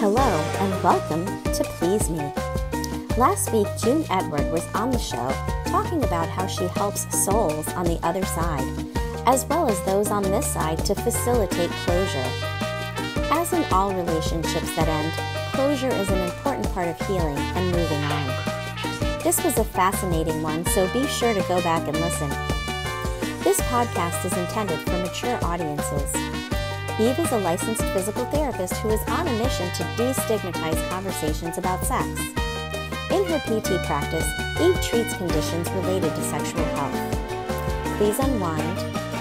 Hello and welcome to Please Me. Last week, June Edward was on the show talking about how she helps souls on the other side, as well as those on this side to facilitate closure. As in all relationships that end, closure is an important part of healing and moving on. This was a fascinating one, so be sure to go back and listen. This podcast is intended for mature audiences. Eve is a licensed physical therapist who is on a mission to destigmatize conversations about sex. In her PT practice, Eve treats conditions related to sexual health. Please unwind,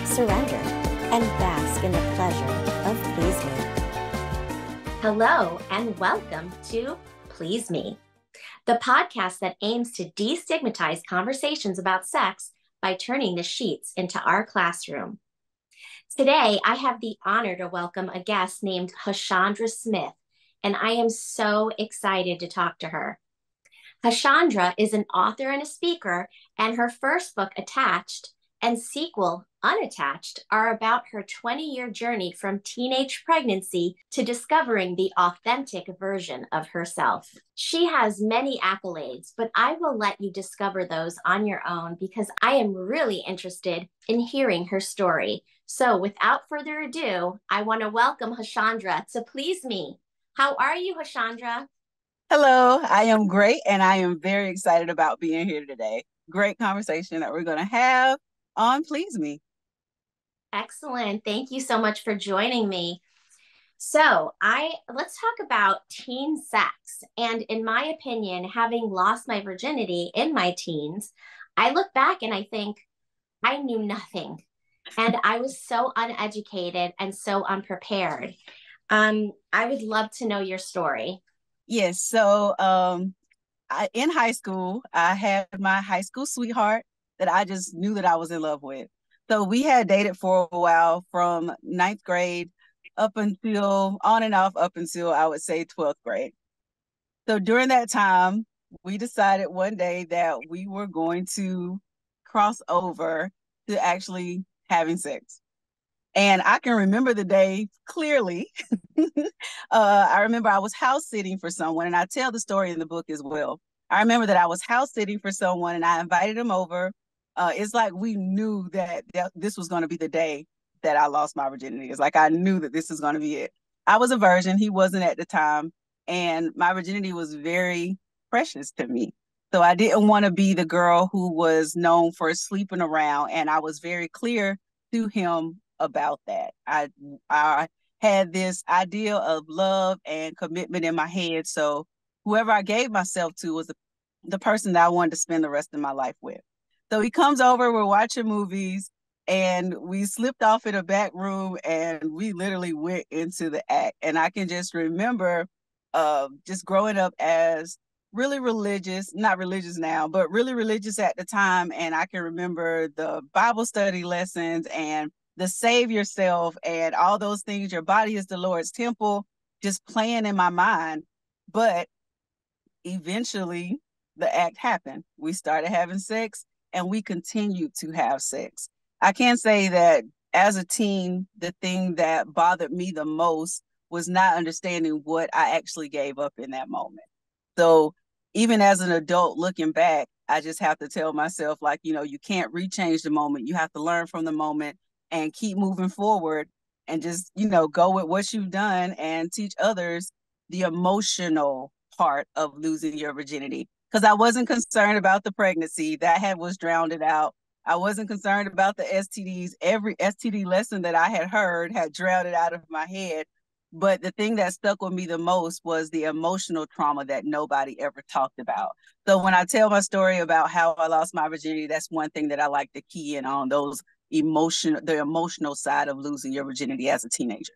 surrender, and bask in the pleasure of Please Me. Hello, and welcome to Please Me, the podcast that aims to destigmatize conversations about sex by turning the sheets into our classroom. Today, I have the honor to welcome a guest named Hoshandra Smith, and I am so excited to talk to her. Hashondra is an author and a speaker, and her first book, Attached, and sequel, Unattached, are about her 20-year journey from teenage pregnancy to discovering the authentic version of herself. She has many accolades, but I will let you discover those on your own because I am really interested in hearing her story. So without further ado, I want to welcome Hoshandra to Please Me. How are you, Hoshandra? Hello, I am great, and I am very excited about being here today. Great conversation that we're going to have on Please Me. Excellent. Thank you so much for joining me. So let's talk about teen sex. And in my opinion, having lost my virginity in my teens, I look back and I think I knew nothing. And I was so uneducated and so unprepared. I would love to know your story. Yes, so in high school, I had my high school sweetheart that I just knew that I was in love with. So we had dated for a while from ninth grade up until on and off up until I would say 12th grade. So during that time, we decided one day that we were going to cross over to actually having sex. And I can remember the day clearly. I remember I was house sitting for someone, and I tell the story in the book as well. I remember that I was house sitting for someone, and I invited him over. It's like we knew that this was going to be the day that I lost my virginity. It's like I knew that this is going to be it. I was a virgin. He wasn't at the time. And my virginity was very precious to me. So I didn't want to be the girl who was known for sleeping around. And I was very clear to him about that. I had this idea of love and commitment in my head. So whoever I gave myself to was the person that I wanted to spend the rest of my life with. So he comes over, we're watching movies, and we slipped off in a back room and we literally went into the act. And I can just remember just growing up as really religious, not religious now, but really religious at the time. And I can remember the Bible study lessons and the save yourself and all those things. Your body is the Lord's temple, just playing in my mind. But eventually the act happened. We started having sex and we continued to have sex. I can say that as a teen, the thing that bothered me the most was not understanding what I actually gave up in that moment. So even as an adult looking back, I just have to tell myself, like, you can't rechange the moment. You have to learn from the moment and keep moving forward and just, go with what you've done and teach others the emotional part of losing your virginity. Because I wasn't concerned about the pregnancy. That was drowned it out. I wasn't concerned about the STDs. Every STD lesson that I had heard had drowned it out of my head. But the thing that stuck with me the most was the emotional trauma that nobody ever talked about. So when I tell my story about how I lost my virginity, that's one thing that I like to key in on, the emotional side of losing your virginity as a teenager.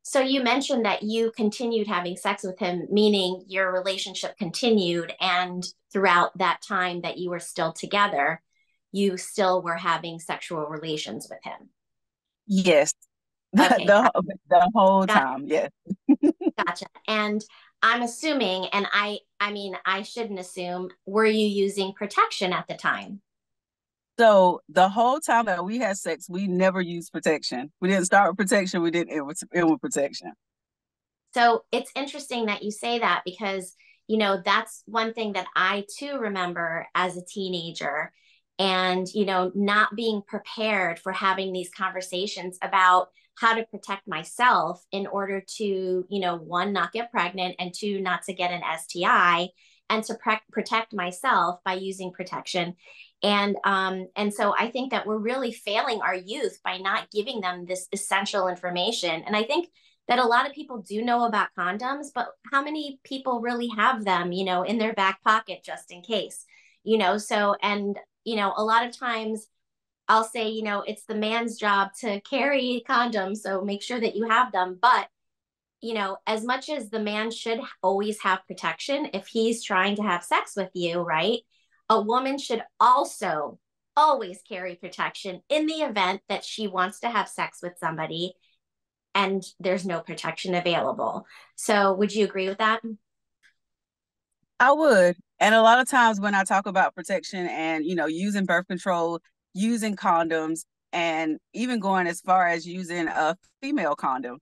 So you mentioned that you continued having sex with him, meaning your relationship continued, and throughout that time that you were still together, you still were having sexual relations with him. Yes. Okay. The whole time. Yes. Gotcha. And I'm assuming, and I mean, I shouldn't assume, were you using protection at the time? So the whole time that we had sex, we never used protection. We didn't start with protection. We didn't end with protection. So it's interesting that you say that because, that's one thing that I too remember as a teenager and, not being prepared for having these conversations about how to protect myself in order to, one, not get pregnant and two, not to get an STI and to protect myself by using protection. And so I think that we're really failing our youth by not giving them this essential information. And I think that a lot of people do know about condoms, but how many people really have them, in their back pocket just in case, so, and, a lot of times I'll say, it's the man's job to carry condoms. So make sure that you have them. But, as much as the man should always have protection, if he's trying to have sex with you, right? A woman should also always carry protection in the event that she wants to have sex with somebody and there's no protection available. So would you agree with that? I would. And a lot of times when I talk about protection and, using birth control, using condoms, and even going as far as using a female condom,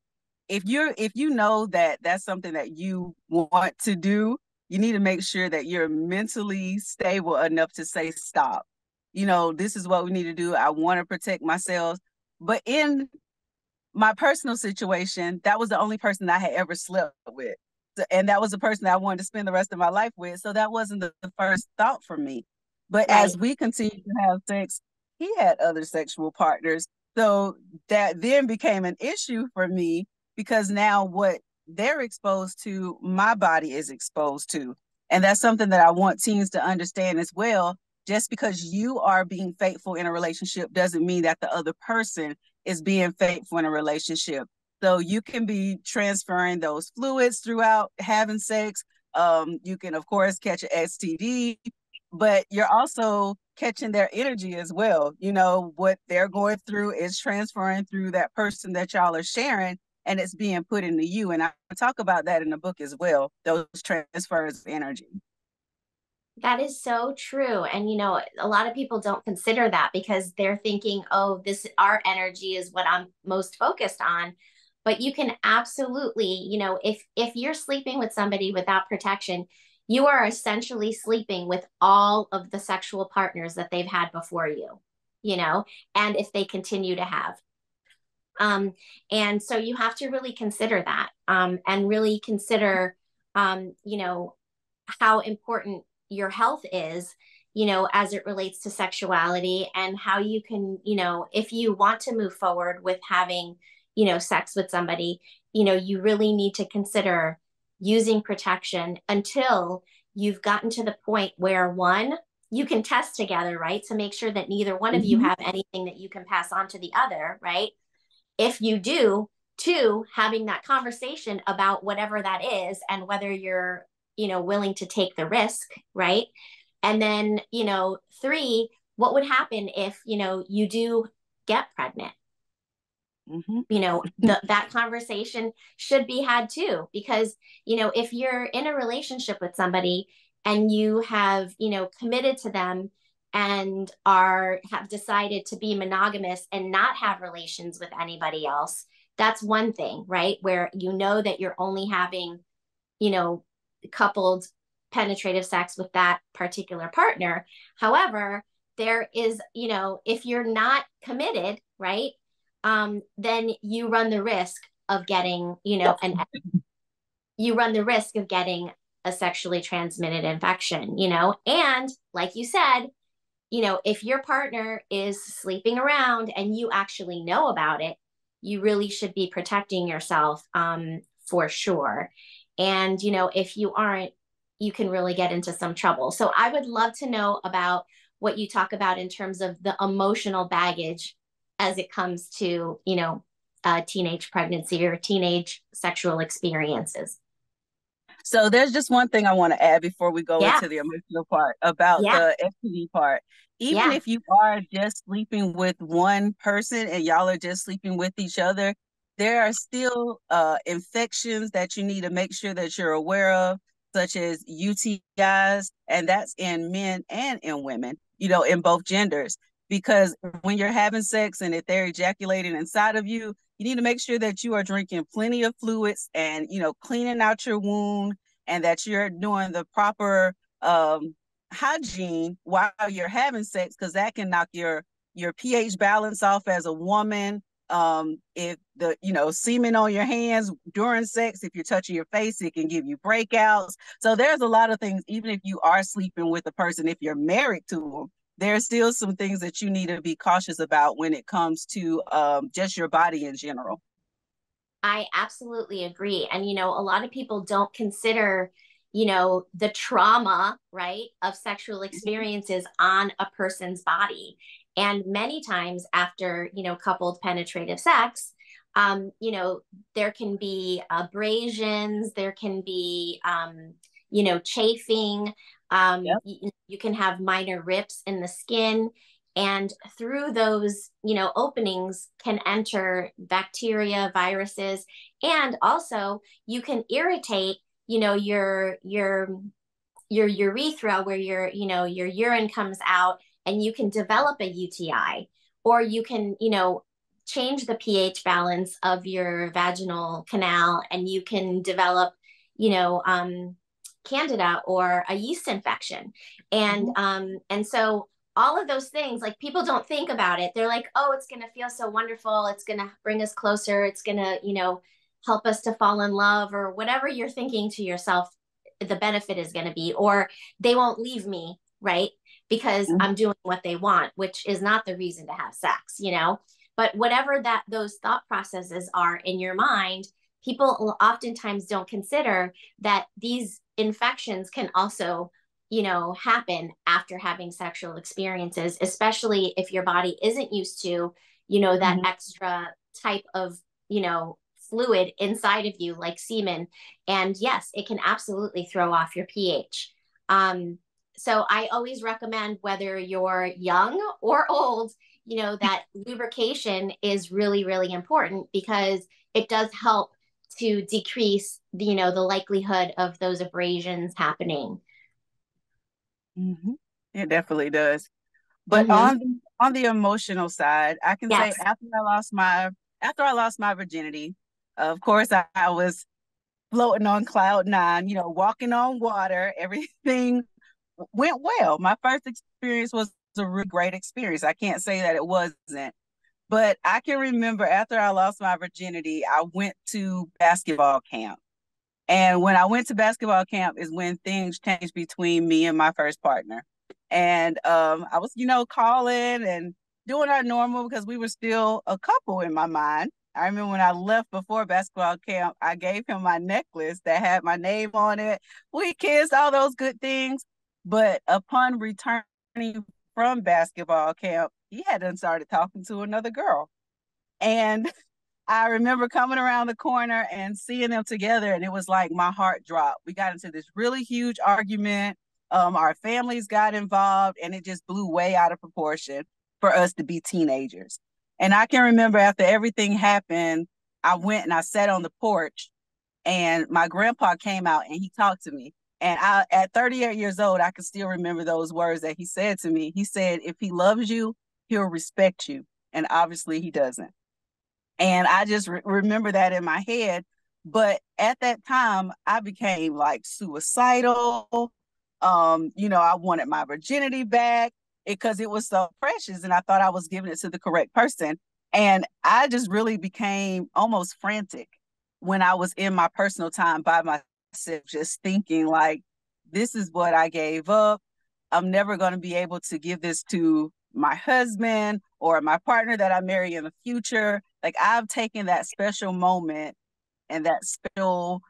if you know that that's something that you want to do, you need to make sure that you're mentally stable enough to say stop. This is what we need to do. I want to protect myself. But in my personal situation, that was the only person I had ever slept with. And that was the person that I wanted to spend the rest of my life with. So that wasn't the first thought for me. But Right. as we continued to have sex, he had other sexual partners. So that then became an issue for me because now what they're exposed to, my body is exposed to. And that's something that I want teens to understand as well. Just because you are being faithful in a relationship doesn't mean that the other person is being faithful in a relationship. So you can be transferring those fluids throughout having sex. You can, of course, catch an STD, but you're also catching their energy as well. What they're going through is transferring through that person that y'all are sharing, and it's being put into you. And I talk about that in the book as well, those transfers of energy. That is so true. And, a lot of people don't consider that because they're thinking, oh, our energy is what I'm most focused on. But you can absolutely, if you're sleeping with somebody without protection, you are essentially sleeping with all of the sexual partners that they've had before you, and if they continue to have. Um, and so you have to really consider that, and really consider, how important your health is, as it relates to sexuality and how you can, if you want to move forward with having, sex with somebody, you really need to consider using protection until you've gotten to the point where one, you can test together, right? To make sure that neither one of you Mm-hmm. have anything that you can pass on to the other, right? If you do, two, having that conversation about whatever that is and whether you're, willing to take the risk, right? And then, three, what would happen if, you do get pregnant? Mm-hmm. That conversation should be had too, because, if you're in a relationship with somebody and you have, committed to them and have decided to be monogamous and not have relations with anybody else, that's one thing, right? Where that you're only having, you know, coupled penetrative sex with that particular partner. However, there is, if you're not committed, right? Then you run the risk of getting, you run the risk of getting a sexually transmitted infection, and like you said, if your partner is sleeping around and you actually know about it, you really should be protecting yourself, for sure. And, if you aren't, you can really get into some trouble. So I would love to know about what you talk about in terms of the emotional baggage as it comes to, teenage pregnancy or teenage sexual experiences. So there's just one thing I want to add before we go Yeah. into the emotional part about Yeah. the STD part. Even Yeah. if you are just sleeping with one person and y'all are just sleeping with each other, there are still infections that you need to make sure that you're aware of, such as UTIs, and that's in men and in women, in both genders. Because when you're having sex and if they're ejaculating inside of you, You need to make sure that you are drinking plenty of fluids and, cleaning out your wound, and that you're doing the proper hygiene while you're having sex, because that can knock your pH balance off as a woman. If the semen on your hands during sex, if you're touching your face, it can give you breakouts. So there's a lot of things. Even if you are sleeping with a person, if you're married to them, there's still some things that you need to be cautious about when it comes to just your body in general. I absolutely agree. And, a lot of people don't consider, the trauma, right, of sexual experiences on a person's body. And many times after, coupled penetrative sex, there can be abrasions, there can be, chafing, Yep. you can have minor rips in the skin. And through those, openings can enter bacteria, viruses, and also you can irritate, your urethra where your urine comes out, and you can develop a UTI, or you can, change the pH balance of your vaginal canal, and you can develop, candida or a yeast infection. And so all of those things, like, people don't think about it. They're like, oh, it's going to feel so wonderful. It's going to bring us closer. It's going to, help us to fall in love, or whatever you're thinking to yourself, the benefit is going to be, or they won't leave me, right? Because Mm-hmm. I'm doing what they want, which is not the reason to have sex, but whatever those thought processes are in your mind, people oftentimes don't consider that these infections can also happen after having sexual experiences, especially if your body isn't used to, that Mm-hmm. extra type of, fluid inside of you, like semen. And yes, it can absolutely throw off your pH. So I always recommend, whether you're young or old, that lubrication is really, really important, because it does help to decrease the likelihood of those abrasions happening. Mm-hmm. It definitely does. But Mm-hmm. on the emotional side, I can say Yes. after I lost my virginity, of course I was floating on cloud nine, walking on water. Everything went well. My first experience was a really great experience. I can't say that it wasn't. But I can remember after I lost my virginity, I went to basketball camp. And when I went to basketball camp is when things changed between me and my first partner. And I was, calling and doing our normal, because we were still a couple in my mind. I remember when I left before basketball camp, I gave him my necklace that had my name on it. We kissed, all those good things. But upon returning from basketball camp, he had done started talking to another girl. And I remember coming around the corner and seeing them together, and it was like my heart dropped. We got into this really huge argument. Our families got involved, and it just blew way out of proportion for us to be teenagers. And I can remember after everything happened, I went and I sat on the porch, and my grandpa came out and he talked to me. And at 38 years old, I can still remember those words that he said to me. He said, if he loves you, he'll respect you. And obviously he doesn't. And I just remember that in my head. But at that time, I became like suicidal. I wanted my virginity back because it was so precious, and I thought I was giving it to the correct person. And I just really became almost frantic when I was in my personal time by myself, just thinking like, this is what I gave up. I'm never going to be able to give this to my husband or my partner that I marry in the future. Like, I've taken that special moment and that special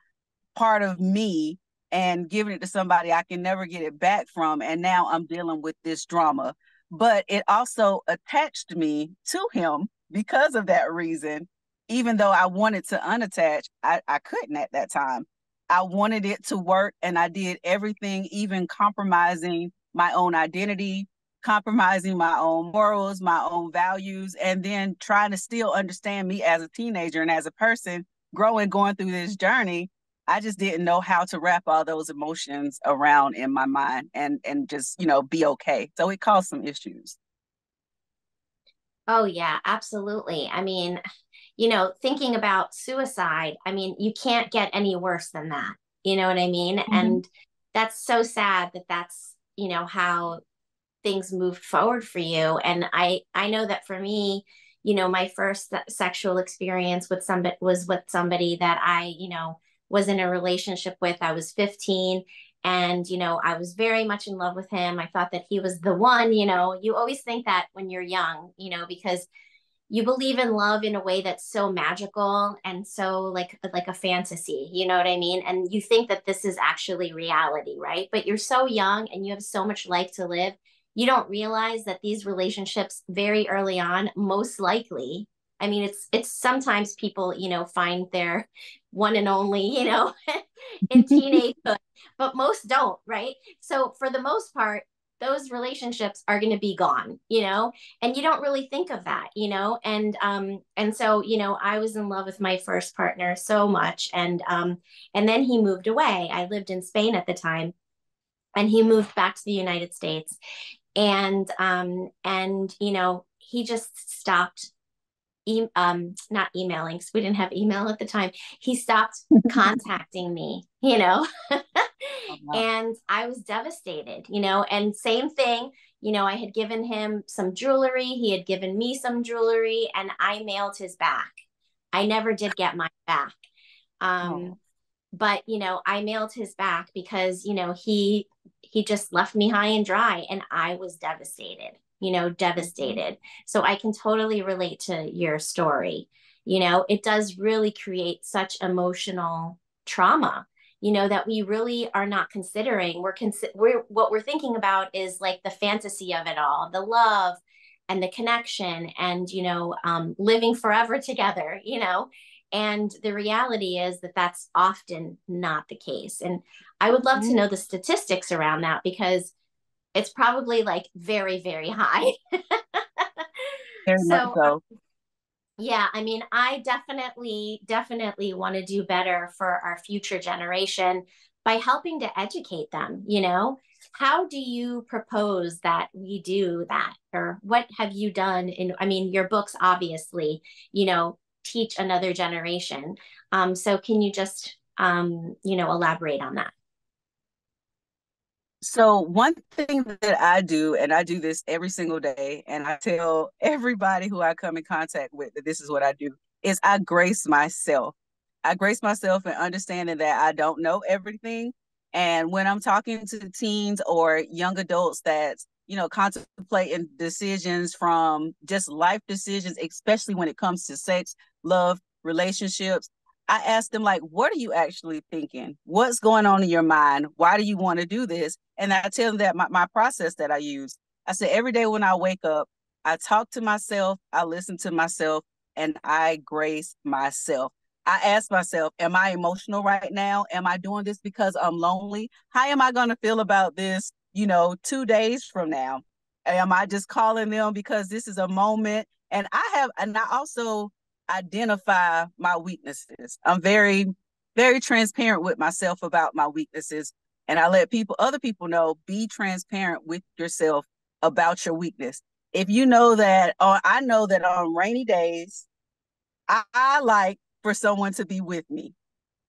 part of me and given it to somebody I can never get it back from. And now I'm dealing with this drama. But it also attached me to him because of that reason. Even though I wanted to unattach, I couldn't at that time. I wanted it to work, and I did everything, even compromising my own identity, compromising my own morals, my own values, and then trying to still understand me as a teenager and as a person growing, going through this journey. I just didn't know how to wrap all those emotions around in my mind and just, be okay. So it caused some issues. Oh, yeah, absolutely. I mean, thinking about suicide, I mean, you can't get any worse than that. You know what I mean? Mhm. And that's so sad that that's, how things moved forward for you. And I know that for me, my first sexual experience with somebody was with somebody that I, was in a relationship with. I was 15 and, I was very much in love with him. I thought that he was the one. You always think that when you're young, because you believe in love in a way that's so magical and so like a fantasy, you know what I mean? And you think that this is actually reality, right? But you're so young and you have so much life to live. You don't realize that these relationships very early on, most likely, I mean, it's sometimes people, find their one and only, in teenagehood, but most don't, right? So for the most part, those relationships are going to be gone, and you don't really think of that, and so I was in love with my first partner so much, and then he moved away. I lived in Spain at the time, and he moved back to the United States, and he just stopped not emailing, because we didn't have email at the time. He stopped contacting me, Oh, wow. and I was devastated, and same thing, I had given him some jewelry, he had given me some jewelry, and I mailed his back. I never did get mine back. Oh. Um, but I mailed his back because he just left me high and dry, and I was devastated, Mhm. devastated. So I can totally relate to your story. It does really create such emotional trauma, that we really are not considering. We're what we're thinking about is like the fantasy of it all, the love and the connection, and living forever together, and the reality is that that's often not the case. And I would love to Mhm. know the statistics around that, because it's probably like very, very high. Very much So, so. yeah, I mean, I definitely, definitely want to do better for our future generation by helping to educate them, How do you propose that we do that? Or what have you done I mean, your books obviously, teach another generation. So can you just, elaborate on that? So one thing that I do, and I do this every single day, and I tell everybody who I come in contact with that this is what I do, is I grace myself. I grace myself in understanding that I don't know everything. And when I'm talking to teens or young adults that, contemplating decisions from just life decisions, especially when it comes to sex, love, relationships, I ask them, like, what are you actually thinking? What's going on in your mind? Why do you want to do this? And I tell them that my process that I use. I say every day when I wake up, I talk to myself, I listen to myself, and I grace myself. I ask myself, am I emotional right now? Am I doing this because I'm lonely? How am I going to feel about this, 2 days from now? Am I just calling them because this is a moment? And I also identify my weaknesses. I'm very, very transparent with myself about my weaknesses. And I let other people know, be transparent with yourself about your weakness. If you know that, or I know that on rainy days, I like for someone to be with me.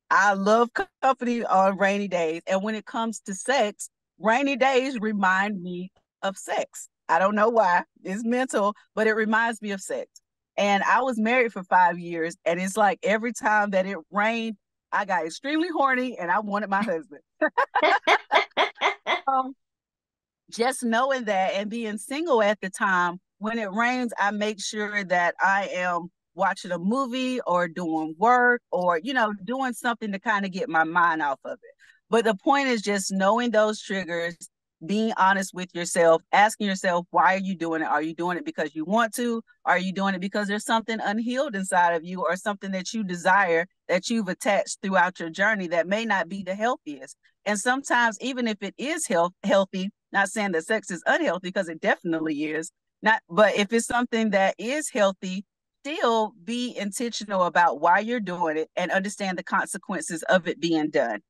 I love company on rainy days. And when it comes to sex, rainy days remind me of sex. I don't know why. It's mental, but it reminds me of sex. And I was married for 5 years, and it's like every time that it rained, I got extremely horny and I wanted my husband. Um, just knowing that and being single at the time, when it rains, I make sure that I am watching a movie or doing work or, doing something to kind of get my mind off of it. But the point is just knowing those triggers, being honest with yourself, asking yourself, why are you doing it? Are you doing it because you want to? Are you doing it because there's something unhealed inside of you or something that you desire that you've attached throughout your journey that may not be the healthiest? And sometimes, even if it is healthy, not saying that sex is unhealthy because it definitely is, not, but if it's something that is healthy, still be intentional about why you're doing it and understand the consequences of it being done.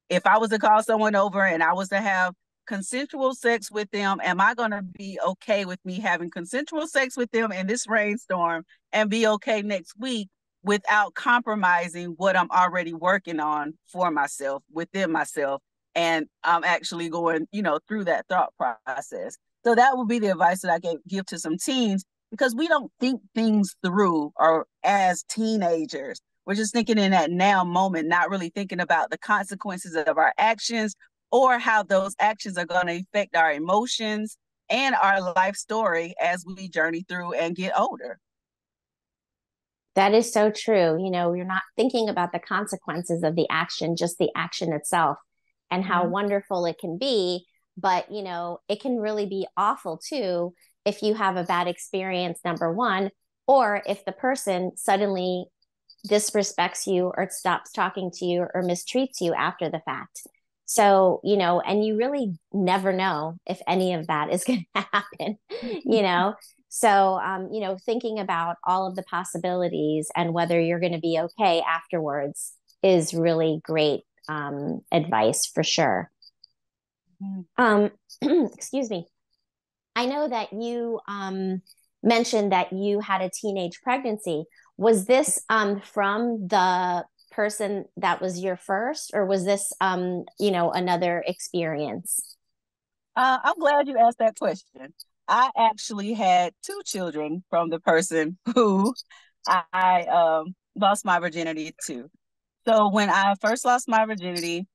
If I was to call someone over and I was to have consensual sex with them, am I going to be okay with me having consensual sex with them in this rainstorm and be okay next week without compromising what I'm already working on for myself, within myself. And I'm actually going, through that thought process. So that would be the advice that I give to some teens, because we don't think things through, or as teenagers, we're just thinking in that now moment, not really thinking about the consequences of our actions, or how those actions are going to affect our emotions and our life story as we journey through and get older. That is so true. You're not thinking about the consequences of the action, just the action itself and how wonderful it can be. But, it can really be awful too if you have a bad experience, number one, or if the person suddenly disrespects you or stops talking to you or mistreats you after the fact. So, and you really never know if any of that is going to happen, So, thinking about all of the possibilities and whether you're going to be okay afterwards is really great advice for sure. Excuse me. I know that you mentioned that you had a teenage pregnancy. Was this from the person that was your first, or was this, another experience? I'm glad you asked that question. I actually had two children from the person who I lost my virginity to. So when I first lost my virginity,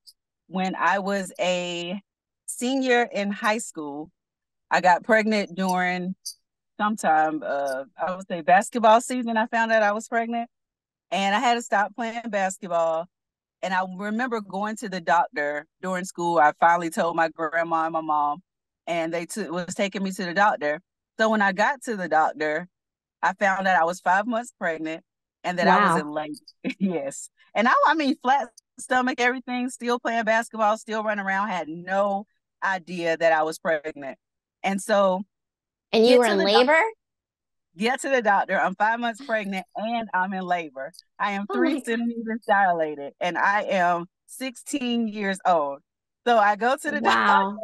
when I was a senior in high school, I got pregnant during sometime, I would say basketball season. I found out I was pregnant, and I had to stop playing basketball. And I remember going to the doctor during school. I finally told my grandma and my mom, and they was taking me to the doctor. So when I got to the doctor, I found out I was 5 months pregnant and that I was in labor. Yes. And I mean, flat stomach, everything, still playing basketball, still running around, had no idea that I was pregnant. And so, and you were in labor? Get to the doctor. I'm 5 months pregnant and I'm in labor. I am 3 centimeters dilated and I am 16 years old. So I go to the doctor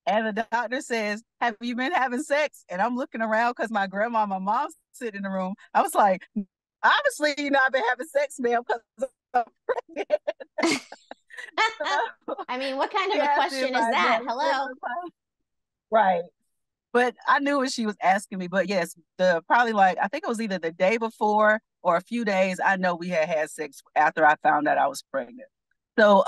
and the doctor says, "Have you been having sex?" And I'm looking around because my grandma and my mom's sitting in the room. I was like, obviously, I've been having sex, ma'am, because I'm pregnant. I mean, what kind of a question is that? Hello? Right. But I knew what she was asking me. But yes, probably like, I think it was either the day before or a few days, I know we had sex after I found out I was pregnant. So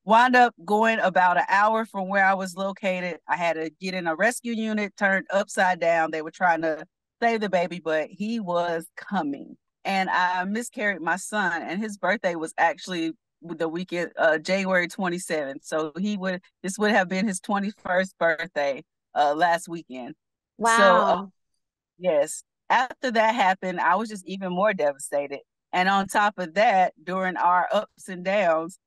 wound up going about an hour from where I was located. I had to get in a rescue unit, turned upside down. They were trying to save the baby, but he was coming. And I miscarried my son, and his birthday was actually the weekend, January 27th. So this would have been his 21st birthday last weekend. Wow. So yes, after that happened, I was just even more devastated. And on top of that, during our ups and downs,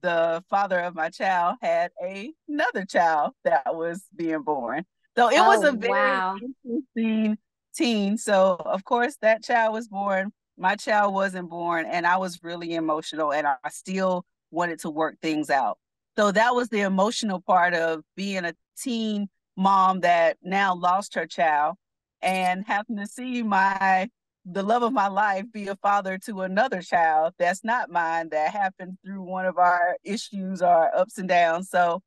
the father of my child had another child that was being born. So it was a very interesting teen. So of course that child was born. My child wasn't born, and I was really emotional, and I still wanted to work things out. So that was the emotional part of being a teen mom that now lost her child, and having to see the love of my life be a father to another child that's not mine, that happened through one of our issues, our ups and downs. So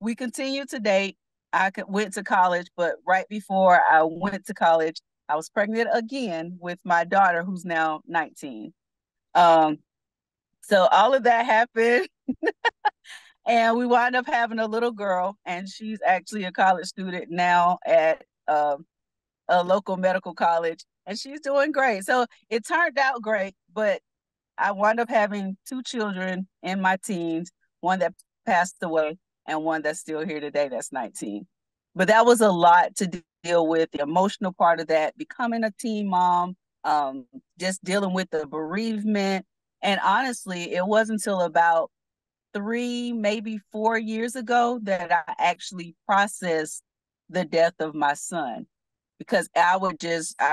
we continued to date. I went to college, but right before I went to college, I was pregnant again with my daughter, who's now 19. So all of that happened. And we wound up having a little girl, and she's actually a college student now at a local medical college, and she's doing great. So it turned out great, but I wound up having two children in my teens, one that passed away and one that's still here today that's 19. But that was a lot to deal with, the emotional part of that, becoming a teen mom, just dealing with the bereavement. And honestly, it wasn't until about 3, maybe 4 years ago that I actually processed the death of my son, because I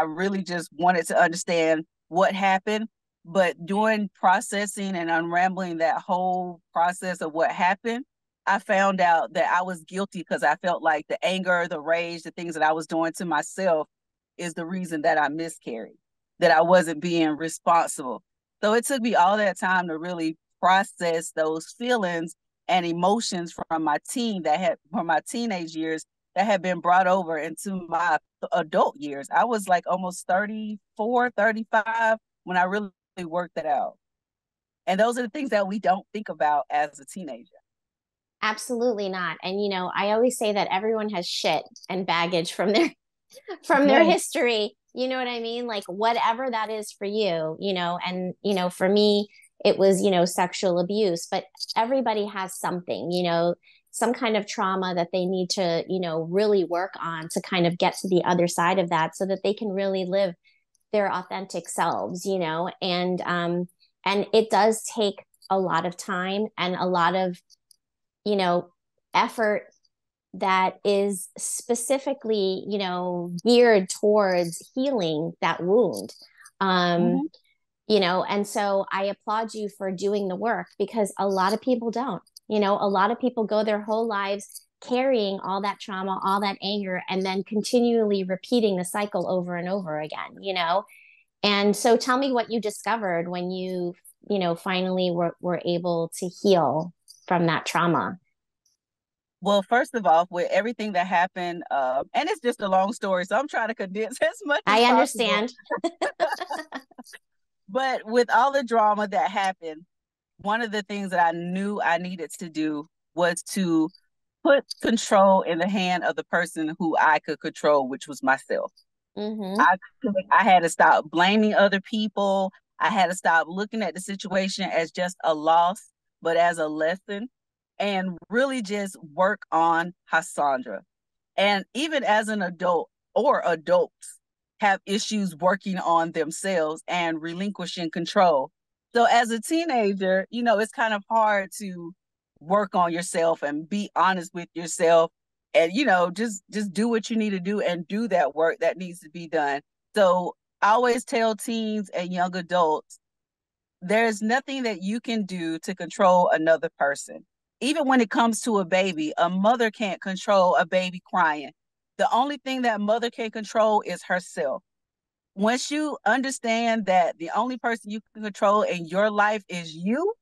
really just wanted to understand what happened. But during processing and unrambling that whole process of what happened, I found out that I was guilty, because I felt like the anger, the rage, the things that I was doing to myself is the reason that I miscarried. that I wasn't being responsible. So it took me all that time to really process those feelings and emotions from my teenage years that had been brought over into my adult years. I was like almost 34, 35 when I really worked it out. And those are the things that we don't think about as a teenager. Absolutely not. And I always say that everyone has shit and baggage from their from their Yes. history. You know what I mean? Like whatever that is for you, and for me, it was, sexual abuse, but everybody has something, some kind of trauma that they need to, really work on to kind of get to the other side of that so that they can really live their authentic selves, and it does take a lot of time and a lot of, effort that is specifically, geared towards healing that wound. Um, Mhm. and so I applaud you for doing the work because a lot of people don't. A lot of people go their whole lives carrying all that trauma, all that anger, and then continually repeating the cycle over and over again. And so tell me what you discovered when you, finally were able to heal from that trauma. Well, first of all, with everything that happened, and it's just a long story, so I'm trying to condense as much as I possible. understand. But with all the drama that happened, one of the things that I knew I needed to do was to put control in the hand of the person who I could control, which was myself. Mm-hmm. I had to stop blaming other people. I had to stop looking at the situation as just a loss, but as a lesson, and really just work on Hashondra. And even as an adult or adults have issues working on themselves and relinquishing control. So as a teenager, it's kind of hard to work on yourself and be honest with yourself and just do what you need to do and do that work that needs to be done. So I always tell teens and young adults there's nothing that you can do to control another person. Even when it comes to a baby, a mother can't control a baby crying. The only thing that mother can control is herself. Once you understand that the only person you can control in your life is you,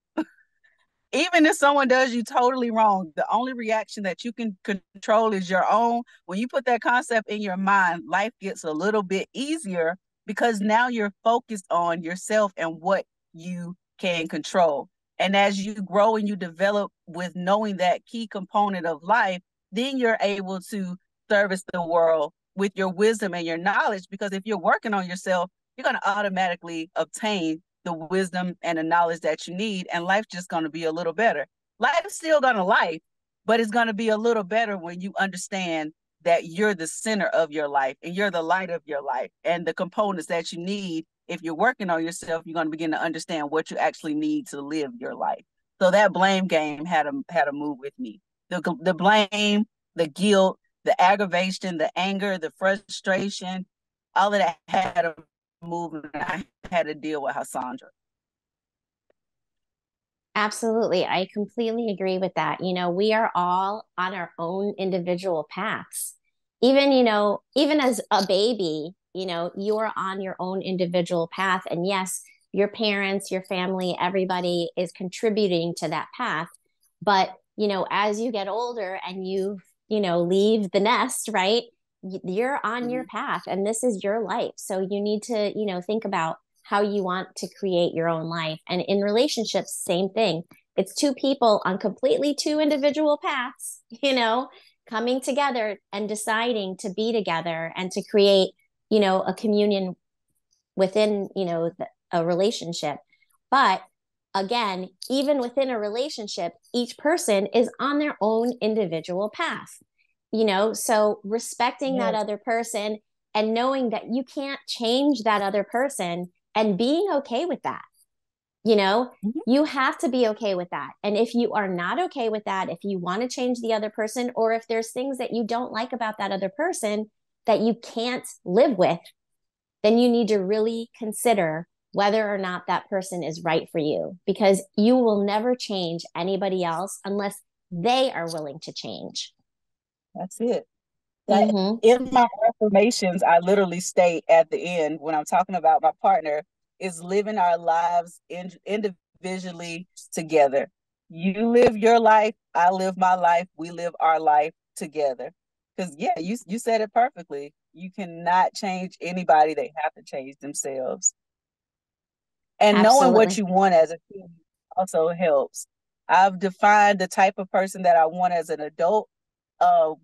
even if someone does you totally wrong, the only reaction that you can control is your own. When you put that concept in your mind, life gets a little bit easier because now you're focused on yourself and what you can control. And as you grow and you develop with knowing that key component of life, then you're able to service the world with your wisdom and your knowledge. Because if you're working on yourself, you're going to automatically obtain the wisdom and the knowledge that you need, and life's just going to be a little better. Life's still going to life, but it's going to be a little better when you understand that you're the center of your life and you're the light of your life, and the components that you need. If you're working on yourself, you're going to begin to understand what you actually need to live your life. So that blame game had a move with me. The blame, the guilt, the aggravation, the anger, the frustration, all of that had a move, and I had to deal with Hashondra. Absolutely. I completely agree with that. We are all on our own individual paths. Even, even as a baby, you're on your own individual path. And yes, your parents, your family, everybody is contributing to that path. But, as you get older and leave the nest, right? You're on your path and this is your life. So you need to, think about how you want to create your own life. And in relationships, same thing. It's two people on completely two individual paths, coming together and deciding to be together and to create, a communion within, a relationship. But again, even within a relationship, each person is on their own individual path, so respecting that Yes. other person and knowing that you can't change that other person and being okay with that. Mhm. You have to be okay with that. And if you are not okay with that, if you want to change the other person, or if there's things that you don't like about that other person that you can't live with, then you need to really consider whether or not that person is right for you, because you will never change anybody else unless they are willing to change. That's it. Like Mm-hmm. in my affirmations, I literally state at the end when I'm talking about my partner is living our lives individually together. You live your life, I live my life, we live our life together. Because yeah, you said it perfectly. You cannot change anybody; they have to change themselves. And knowing what Absolutely. you want as a teen also helps. I've defined the type of person that I want as an adult.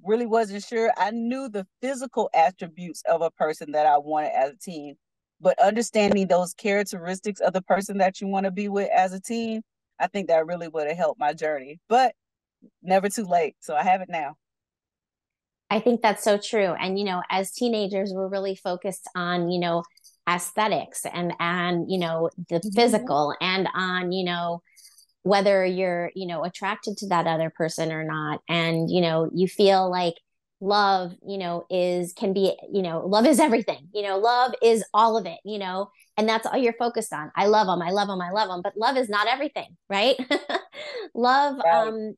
Really wasn't sure. I knew the physical attributes of a person that I wanted as a teen, but understanding those characteristics of the person that you want to be with as a teen, I think that really would have helped my journey. But never too late. So I have it now. I think that's so true. And, as teenagers, we're really focused on, aesthetics and, the Mm-hmm. physical and on, whether you're, attracted to that other person or not. And, you feel like love, can be, love is everything, love is all of it, and that's all you're focused on. I love them. I love them. I love them. But love is not everything, right? Love, Right.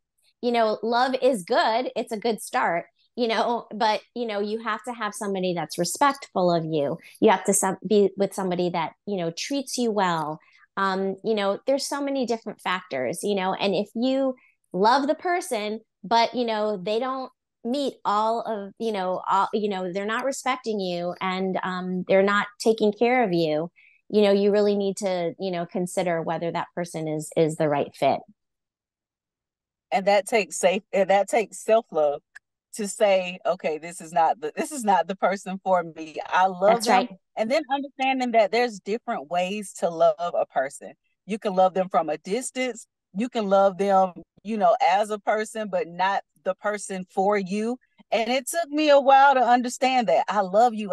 love is good. It's a good start, but you have to have somebody that's respectful of you. You have to be with somebody that, treats you well. There's so many different factors, and if you love the person, but, they don't meet all of, they're not respecting you and they're not taking care of you, you really need to, consider whether that person is the right fit. And that takes self-love to say, okay, this is not the person for me. I love That's them. right. And then understanding that there's different ways to love a person. You can love them from a distance. You can love them, as a person, but not the person for you. And it took me a while to understand that I love you,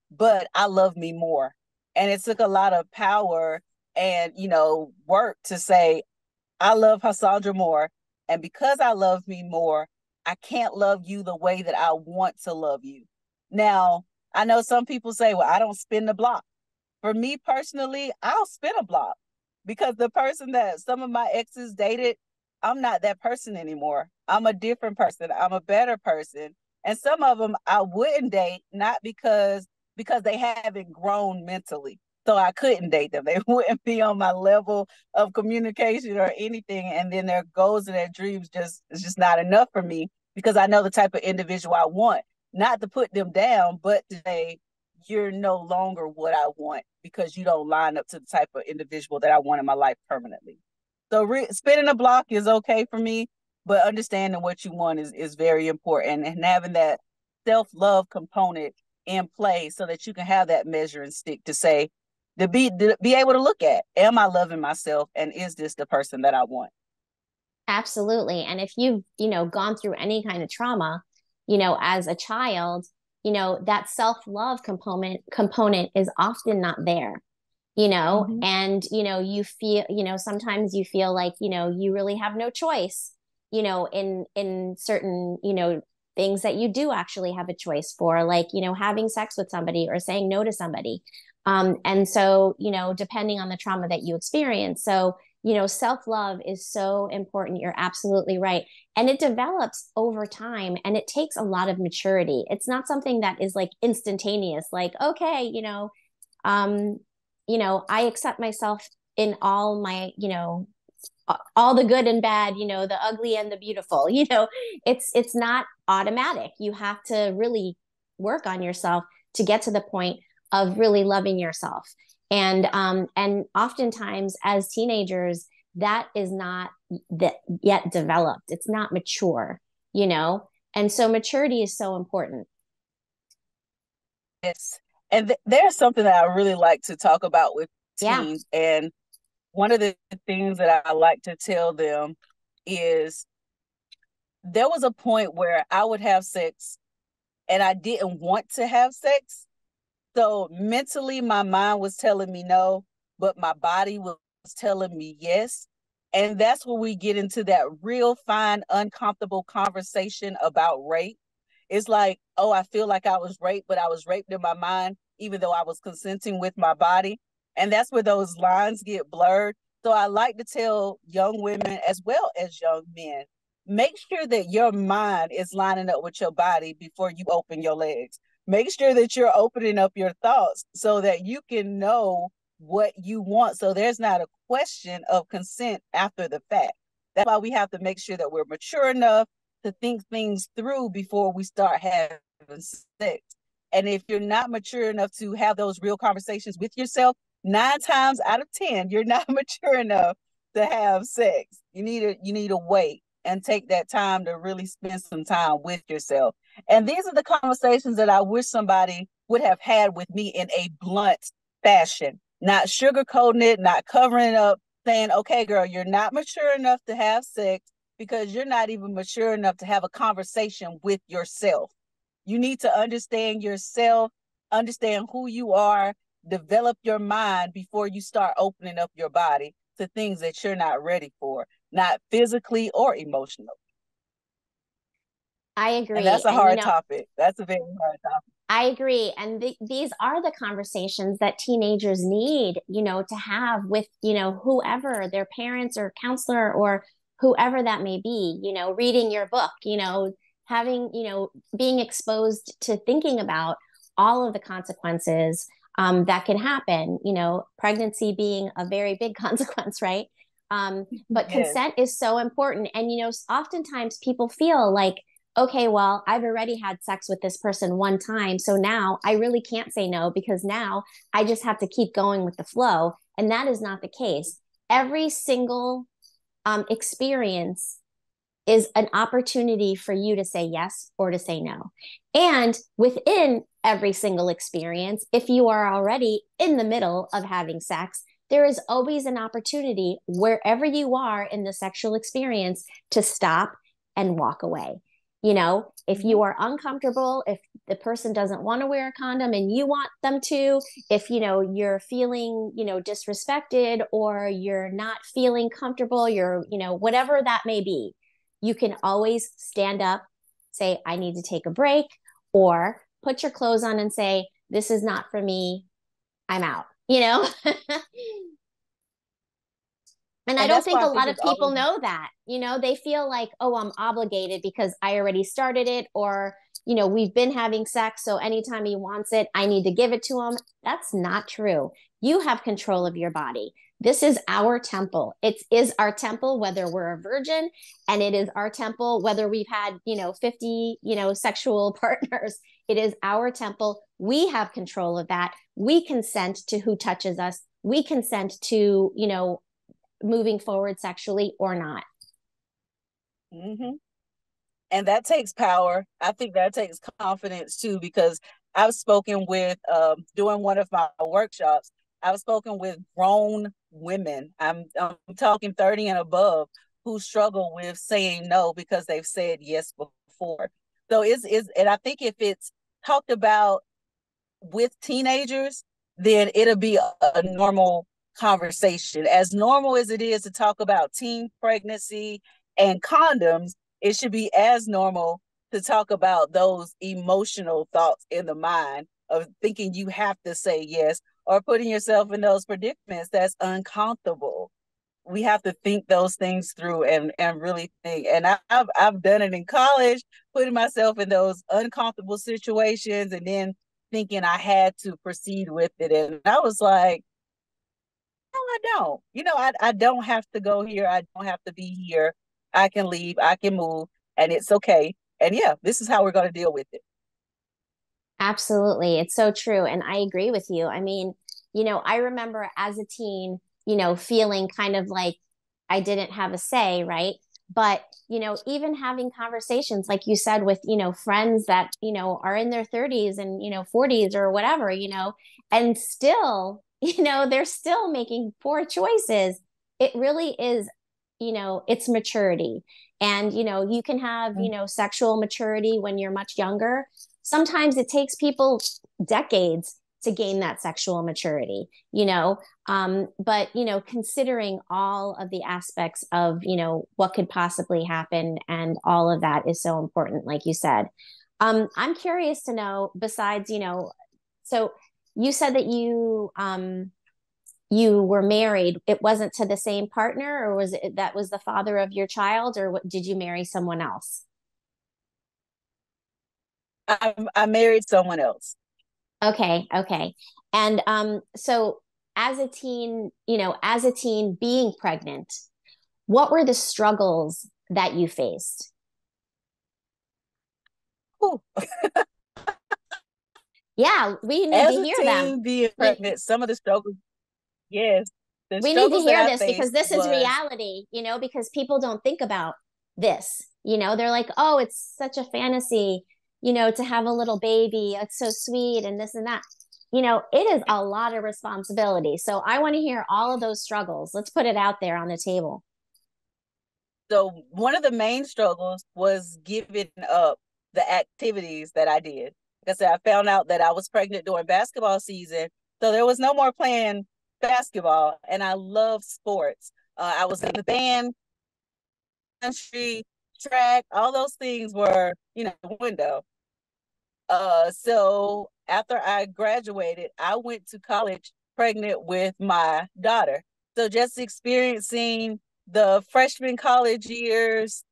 but I love me more. And it took a lot of power and, work to say, I love Hoshandra more. And because I love me more, I can't love you the way that I want to love you. Now, I know some people say, well, I don't spin the block. For me personally, I'll spin a block because the person that some of my exes dated, I'm not that person anymore. I'm a different person. I'm a better person. And some of them I wouldn't date, not because they haven't grown mentally. So I couldn't date them. They wouldn't be on my level of communication or anything. And then their goals and their dreams is just not enough for me because I know the type of individual I want. Not to put them down, but to say, you're no longer what I want because you don't line up to the type of individual that I want in my life permanently. So spinning a block is okay for me, but understanding what you want is very important and having that self-love component in play so that you can have that measuring stick to say, to be able to look at, am I loving myself and is this the person that I want? Absolutely. And if you've, gone through any kind of trauma, as a child, that self-love component is often not there, Mm-hmm. and, you feel, sometimes you feel like, you really have no choice, in certain, things that you do actually have a choice for, like, having sex with somebody or saying no to somebody. And so, depending on the trauma that you experience. So, self love is so important. You're absolutely right. And it develops over time and it takes a lot of maturity. It's not something that is like instantaneous, like, okay, um, I accept myself in all my, all the good and bad, the ugly and the beautiful, it's not automatic. You have to really work on yourself to get to the point of really loving yourself. And oftentimes as teenagers, that is not that yet developed. It's not mature, you know? And so maturity is so important. Yes. And there's something that I really like to talk about with Yeah. teens. And one of the things that I like to tell them is there was a point where I would have sex and I didn't want to have sex. So mentally, my mind was telling me no, but my body was telling me yes. And that's where we get into that real fine, uncomfortable conversation about rape. It's like, oh, I feel like I was raped, but I was raped in my mind, even though I was consenting with my body. And that's where those lines get blurred. So I like to tell young women as well as young men, make sure that your mind is lining up with your body before you open your legs. Make sure that you're opening up your thoughts so that you can know what you want. So there's not a question of consent after the fact. That's why we have to make sure that we're mature enough to think things through before we start having sex. And if you're not mature enough to have those real conversations with yourself, 9 times out of 10, you're not mature enough to have sex. You need to wait and take that time to really spend some time with yourself. And these are the conversations that I wish somebody would have had with me in a blunt fashion, not sugarcoating it, not covering it up, saying, okay, girl, you're not mature enough to have sex because you're not even mature enough to have a conversation with yourself. You need to understand yourself, understand who you are, develop your mind before you start opening up your body to things that you're not ready for, not physically or emotionally. I agree. And that's a hard topic. That's a very hard topic. I agree. And these are the conversations that teenagers need, to have with, whoever, their parents or counselor or whoever that may be, reading your book, having, being exposed to thinking about all of the consequences that can happen, pregnancy being a very big consequence, right? But Yes. consent is so important. And, oftentimes people feel like, okay, well, I've already had sex with this person one time. So now I really can't say no because now I just have to keep going with the flow. And that is not the case. Every single experience is an opportunity for you to say yes or to say no. And within every single experience, if you are already in the middle of having sex, there is always an opportunity wherever you are in the sexual experience to stop and walk away. If you are uncomfortable, if the person doesn't want to wear a condom and you want them to, if, you're feeling, disrespected or you're not feeling comfortable, you're, whatever that may be, you can always stand up, say, I need to take a break, or put your clothes on and say, this is not for me. I'm out, And I don't think a lot of people know that, they feel like, oh, I'm obligated because I already started it, or, we've been having sex. So anytime he wants it, I need to give it to him. That's not true. You have control of your body. This is our temple. It is our temple, whether we're a virgin, and it is our temple, whether we've had, 50, sexual partners. It is our temple. We have control of that. We consent to who touches us. We consent to, moving forward sexually or not. Mm-hmm. And that takes power. I think that takes confidence too, because I've spoken with, doing one of my workshops, I've spoken with grown women. I'm talking 30 and above who struggle with saying no because they've said yes before. So and I think if it's talked about with teenagers, then it'll be a normal conversation. As normal as it is to talk about teen pregnancy and condoms, it should be as normal to talk about those emotional thoughts in the mind of thinking you have to say yes or putting yourself in those predicaments that's uncomfortable. We have to think those things through and really think. And I've done it in college, putting myself in those uncomfortable situations and then thinking I had to proceed with it. And I was like, no, I don't. I don't have to go here. I don't have to be here. I can leave. I can move. And it's okay. And yeah, this is how we're going to deal with it. Absolutely. It's so true. And I agree with you. I mean, I remember as a teen, feeling kind of like I didn't have a say, right? But, even having conversations, like you said, with, friends that, are in their 30s and, 40s or whatever, and still, they're still making poor choices. It really is, it's maturity. And, you can have, sexual maturity when you're much younger. Sometimes it takes people decades to gain that sexual maturity, but, considering all of the aspects of, what could possibly happen and all of that is so important, like you said. I'm curious to know, besides, so you said that you were married, it wasn't to the same partner, or was it that was the father of your child, or what, did you marry someone else? I married someone else. Okay, okay. And so as a teen, as a teen being pregnant, what were the struggles that you faced? Whew. Yeah, we need to As a hear them. teen being We pregnant, some of the struggles, yes, the we need to struggles that hear I this because faced this is was reality, because people don't think about this. They're like, oh, it's such a fantasy, to have a little baby. It's so sweet and this and that. It is a lot of responsibility. So I want to hear all of those struggles. Let's put it out there on the table. so one of the main struggles was giving up the activities that I did. Like I said, I found out that I was pregnant during basketball season, so there was no more playing basketball, and I love sports. I was in the band, country, track, all those things were, the window. So after I graduated, I went to college pregnant with my daughter. So just experiencing the freshman college years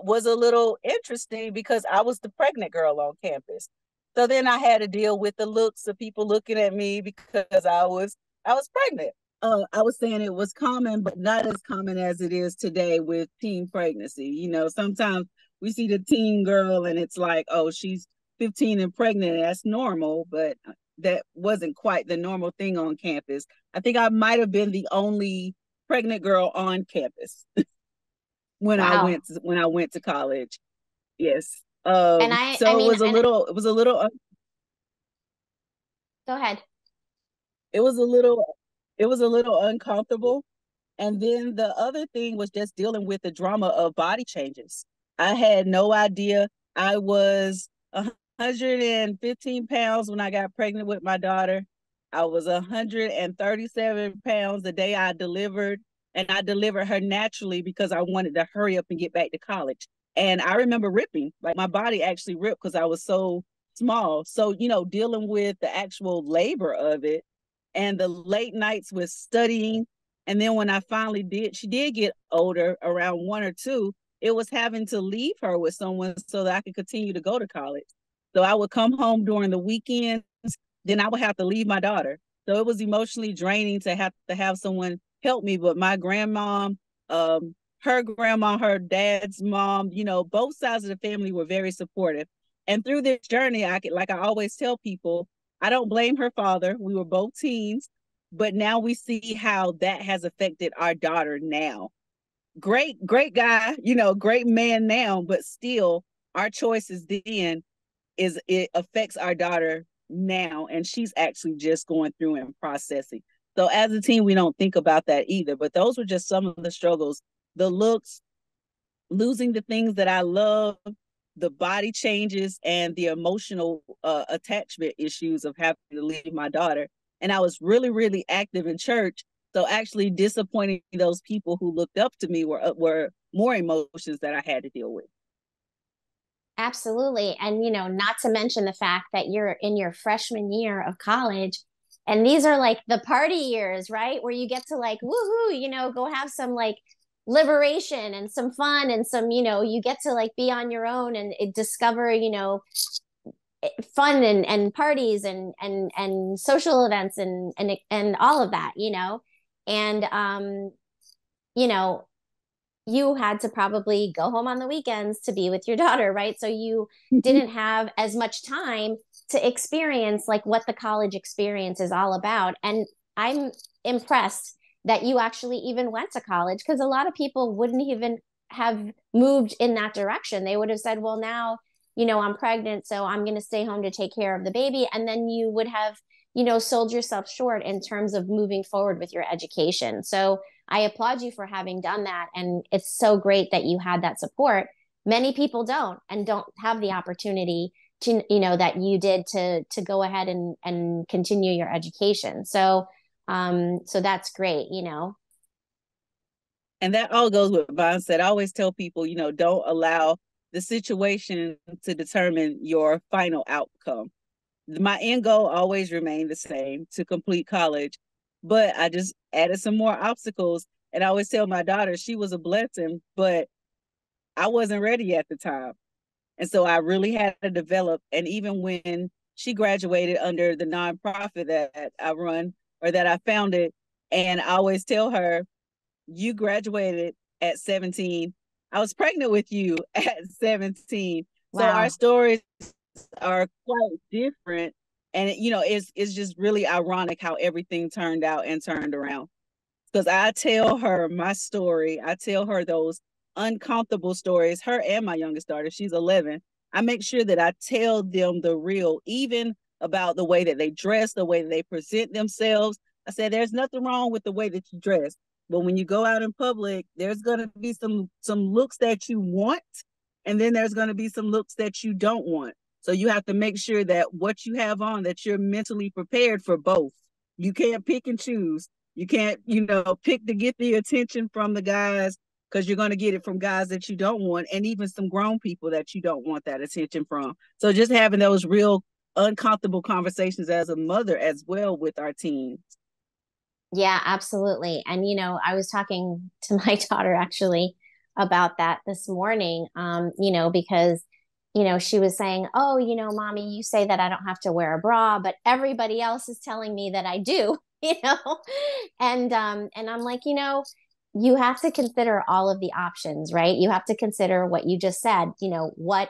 was a little interesting because I was the pregnant girl on campus. So then I had to deal with the looks of people looking at me because I was pregnant. I was saying it was common, but not as common as it is today with teen pregnancy. Sometimes we see the teen girl and it's like, oh, she's 15 and pregnant, and that's normal, but that wasn't quite the normal thing on campus. I think I might have been the only pregnant girl on campus Wow. when I went to college. Yes. And I So mean, and go ahead. it was a little it was a little uncomfortable. And then the other thing was just dealing with the drama of body changes. I had no idea I was 115 pounds when I got pregnant with my daughter. I was 137 pounds the day I delivered, and I delivered her naturally because I wanted to hurry up and get back to college. And I remember ripping, like my body actually ripped because I was so small. So, dealing with the actual labor of it and the late nights with studying. And then when I finally she did get older around 1 or 2, it was having to leave her with someone so that I could continue to go to college. So I would come home during the weekends, then I would have to leave my daughter. So it was emotionally draining to have someone help me. But my grandmom, her grandma, her dad's mom, both sides of the family were very supportive. And through this journey, like I always tell people, I don't blame her father. We were both teens, but now we see how that has affected our daughter now. Great guy, great man now, but still our choices then it affects our daughter now, and she's actually just going through and processing. So as a teen, we don't think about that either, but those were just some of the struggles: the looks, losing the things that I love, the body changes, and the emotional attachment issues of having to leave my daughter. And I was really, really active in church. So actually disappointing those people who looked up to me were more emotions that I had to deal with. Absolutely. And, not to mention the fact that you're in your freshman year of college. And these are like the party years, right? Where you get to like, woohoo, go have some like liberation and some fun and some, you get to like be on your own and discover, fun and parties and social events and all of that, and, you know, you had to probably go home on the weekends to be with your daughter, right? So you didn't have as much time to experience like what the college experience is all about. And I'm impressed that you actually even went to college because a lot of people wouldn't even have moved in that direction. They would have said, well, now, I'm pregnant, so I'm going to stay home to take care of the baby. And then you would have, sold yourself short in terms of moving forward with your education. So I applaud you for having done that. And it's so great that you had that support. Many people don't and don't have the opportunity to, that you did to go ahead and continue your education. So that's great. And that all goes with Vaughn said. I always tell people, don't allow the situation to determine your final outcome. My end goal always remained the same: to complete college. but I just added some more obstacles. And I always tell my daughter she was a blessing, but I wasn't ready at the time. And so I really had to develop. And even when she graduated under the nonprofit that I run or that I founded, and I always tell her, you graduated at 17. I was pregnant with you at 17. So Wow. our stories are quite different. And it's just really ironic how everything turned out and turned around. Because I tell her my story, I tell her those uncomfortable stories, her and my youngest daughter, she's 11. I make sure that I tell them the real, even about the way that they dress, the way that they present themselves. I said, there's nothing wrong with the way that you dress. But when you go out in public, there's going to be some looks that you want, and then there's going to be some looks that you don't want. So you have to make sure that what you have on, that you're mentally prepared for both. You can't pick and choose. You can't, pick to get the attention from the guys, because you're going to get it from guys that you don't want, and even some grown people that you don't want that attention from. So just having those real uncomfortable conversations as a mother as well with our teens. Yeah, absolutely. And, I was talking to my daughter actually about that this morning, because, she was saying, oh, mommy, you say that I don't have to wear a bra, but everybody else is telling me that I do, and I'm like, you have to consider all of the options, right? You have to consider what you just said, what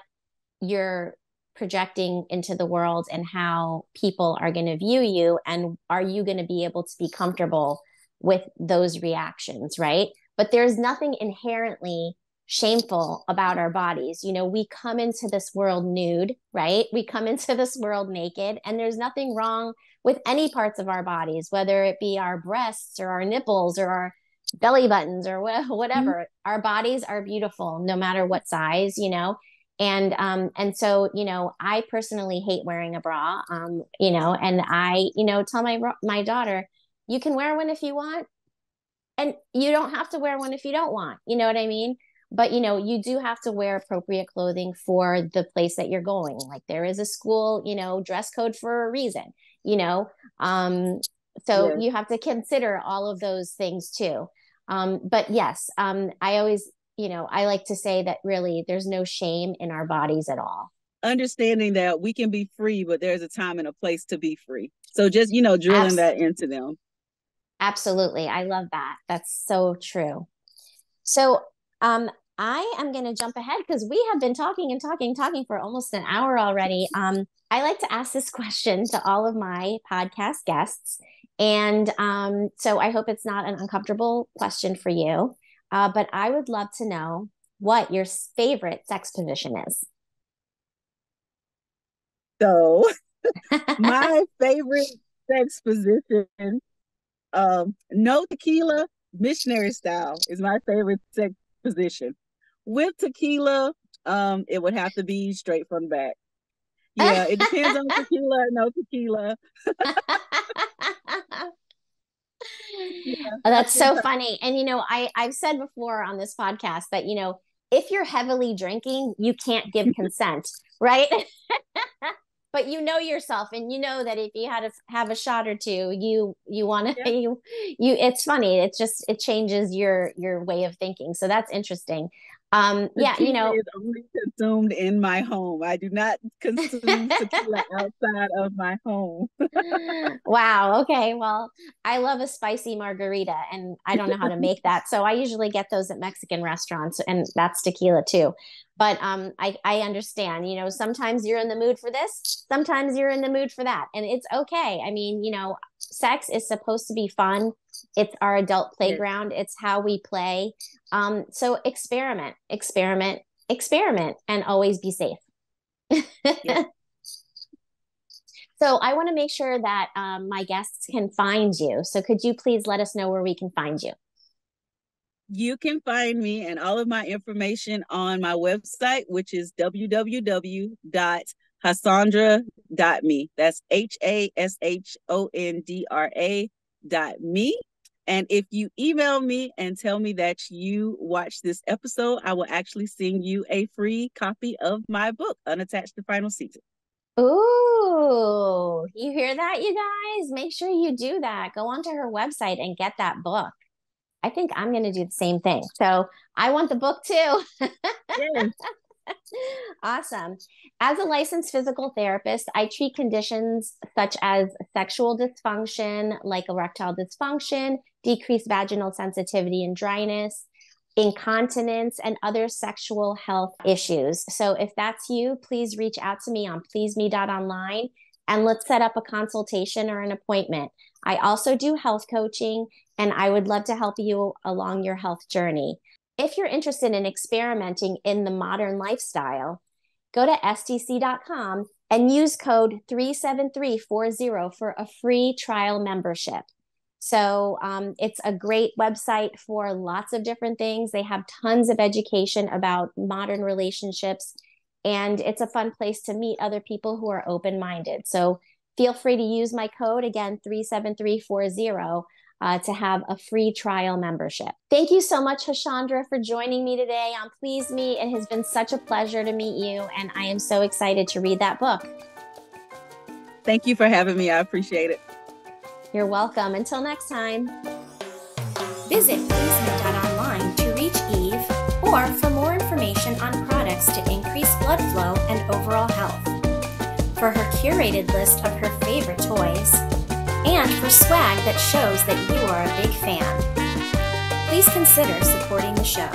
you're projecting into the world and how people are going to view you, and are you going to be able to be comfortable with those reactions, right? But there's nothing inherently shameful about our bodies. We come into this world nude, right? We come into this world naked, and there's nothing wrong with any parts of our bodies, whether it be our breasts or our nipples or our belly buttons or whatever. Mm-hmm. Our bodies are beautiful no matter what size, and so, I personally hate wearing a bra, and I, tell my daughter, you can wear one if you want, and you don't have to wear one if you don't want, you know what I mean? But, you do have to wear appropriate clothing for the place that you're going. Like there is a school, dress code for a reason, so Yes. you have to consider all of those things too. But yes, I always, I like to say that really there's no shame in our bodies at all. Understanding that we can be free, but there's a time and a place to be free. So just, drilling that into them. Absolutely. I love that. That's so true. So I am going to jump ahead because we have been talking and talking for almost an hour already. I like to ask this question to all of my podcast guests. And so I hope it's not an uncomfortable question for you. But I would love to know what your favorite sex position is. So my favorite sex position, no tequila, missionary style is my favorite sex position. With tequila, it would have to be straight from the back. Yeah, it depends on tequila, no tequila. Yeah, that's so funny. And I've said before on this podcast that if you're heavily drinking, you can't give consent, right? But yourself, and that if you had to have a shot or two, you want to, you it's funny. It's just, it changes your way of thinking. So that's interesting. Tequila is only consumed in my home. I do not consume tequila outside of my home. Wow. Okay. Well, I love a spicy margarita, and I don't know how to make that. So I usually get those at Mexican restaurants, and that's tequila too. But I understand, sometimes you're in the mood for this, sometimes you're in the mood for that. And it's okay. I mean, sex is supposed to be fun. It's our adult playground. Yes. It's how we play. So experiment, and always be safe. Yes. So I want to make sure that my guests can find you. So could you please let us know where we can find you? You can find me and all of my information on my website, which is www.hashondra.me. That's HASHONDRA.me. And if you email me and tell me that you watched this episode, I will actually send you a free copy of my book, Unattached to Final Season. Ooh, you hear that, you guys? Make sure you do that. Go onto her website and get that book. I think I'm going to do the same thing. So I want the book too. Yes. Awesome. As a licensed physical therapist, I treat conditions such as sexual dysfunction, like erectile dysfunction, decreased vaginal sensitivity and dryness, incontinence, and other sexual health issues. So if that's you, please reach out to me on pleaseme.online and let's set up a consultation or an appointment. I also do health coaching and I would love to help you along your health journey. If you're interested in experimenting in the modern lifestyle, go to stc.com and use code 37340 for a free trial membership. So it's a great website for lots of different things. They have tons of education about modern relationships, and it's a fun place to meet other people who are open-minded. So feel free to use my code, again, 37340, to have a free trial membership. Thank you so much, Hoshandra, for joining me today on Please Me. It has been such a pleasure to meet you, and I am so excited to read that book. Thank you for having me. I appreciate it. You're welcome. Until next time. Visit pleaseme.online to reach Eve or for more information on products to increase blood flow and overall health, for her curated list of her favorite toys, and for swag that shows that you are a big fan. Please consider supporting the show.